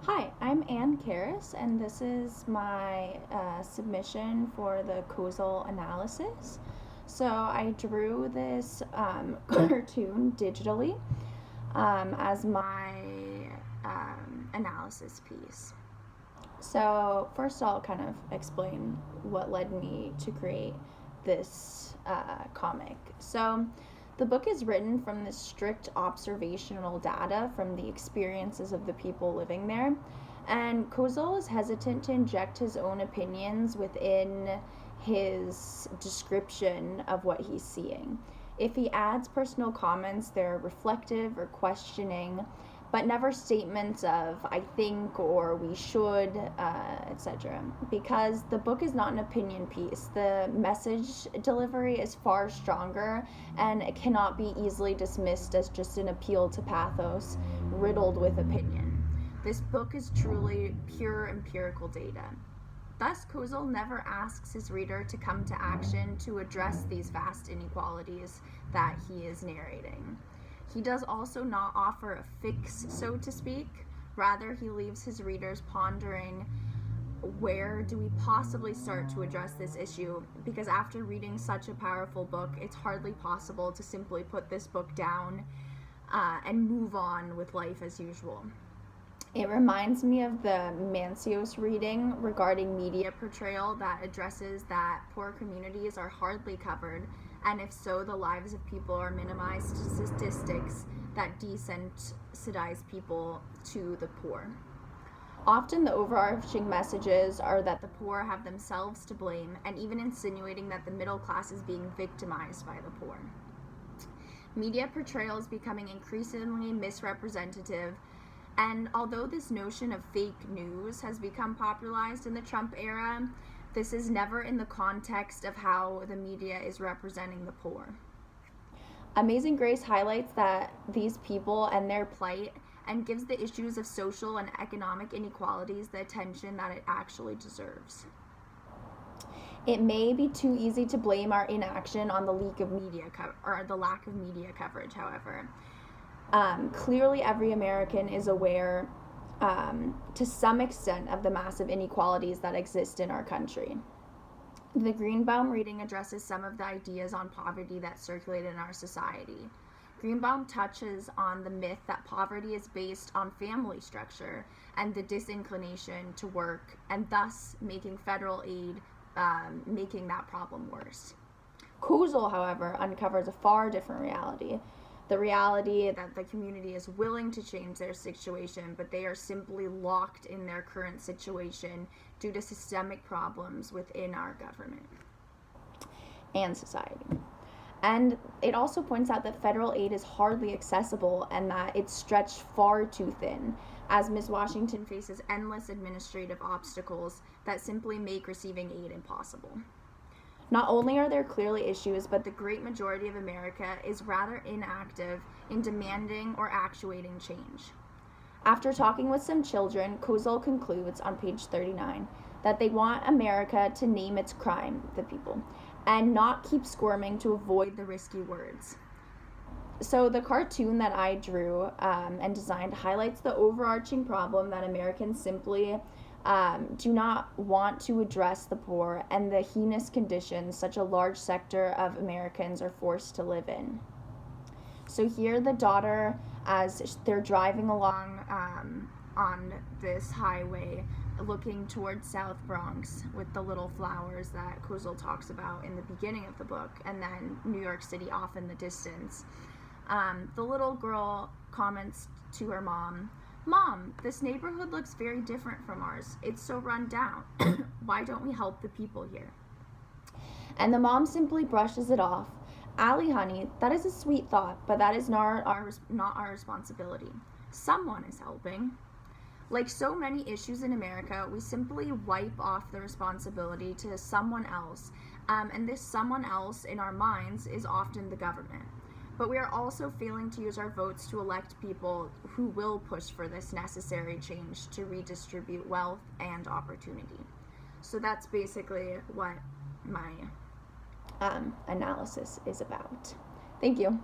Hi, I'm acaris, and this is my submission for the Kozol analysis. So I drew this cartoon digitally as my analysis piece. So first I'll kind of explain what led me to create this comic. So the book is written from the strict observational data from the experiences of the people living there. And Kozol is hesitant to inject his own opinions within his description of what he's seeing. If he adds personal comments, they're reflective or questioning, but never statements of I think or we should, etc. Because the book is not an opinion piece. The message delivery is far stronger and it cannot be easily dismissed as just an appeal to pathos riddled with opinion. This book is truly pure empirical data. Thus, Kozol never asks his reader to come to action to address these vast inequalities that he is narrating. He does also not offer a fix, so to speak. Rather, he leaves his readers pondering, where do we possibly start to address this issue? Because after reading such a powerful book, it's hardly possible to simply put this book down and move on with life as usual. It reminds me of the Mancios reading regarding media portrayal that addresses that poor communities are hardly covered, and if so, the lives of people are minimized to statistics that desensitize people to the poor. Often the overarching messages are that the poor have themselves to blame, and even insinuating that the middle class is being victimized by the poor. Media portrayal is becoming increasingly misrepresentative, and although this notion of fake news has become popularized in the Trump era, this is never in the context of how the media is representing the poor. Amazing Grace highlights that these people and their plight and gives the issues of social and economic inequalities the attention that it actually deserves. It may be too easy to blame our inaction on the lack of media coverage, however. Clearly, every American is aware to some extent of the massive inequalities that exist in our country. The Greenbaum reading addresses some of the ideas on poverty that circulate in our society. Greenbaum touches on the myth that poverty is based on family structure and the disinclination to work, and thus making federal aid making that problem worse. Kozol, however, uncovers a far different reality. The reality that the community is willing to change their situation, but they are simply locked in their current situation due to systemic problems within our government and society. And it also points out that federal aid is hardly accessible and that it's stretched far too thin, as Ms. Washington faces endless administrative obstacles that simply make receiving aid impossible. Not only are there clearly issues, but the great majority of America is rather inactive in demanding or actuating change. After talking with some children, Kozol concludes on page 39 that they want America to name its crime, the people, and not keep squirming to avoid the risky words. So the cartoon that I drew and designed highlights the overarching problem that Americans simply do not want to address the poor and the heinous conditions such a large sector of Americans are forced to live in. So here the daughter, as they're driving along on this highway, looking towards South Bronx with the little flowers that Kozol talks about in the beginning of the book, and then New York City off in the distance, the little girl comments to her mom, "Mom, this neighborhood looks very different from ours. It's so run down. Why don't we help the people here?" And the mom simply brushes it off. "Allie, honey, that is a sweet thought, but that is not our responsibility. Someone is helping." Like so many issues in America, we simply wipe off the responsibility to someone else, and this someone else in our minds is often the government. But we are also failing to use our votes to elect people who will push for this necessary change to redistribute wealth and opportunity. So that's basically what my analysis is about. Thank you.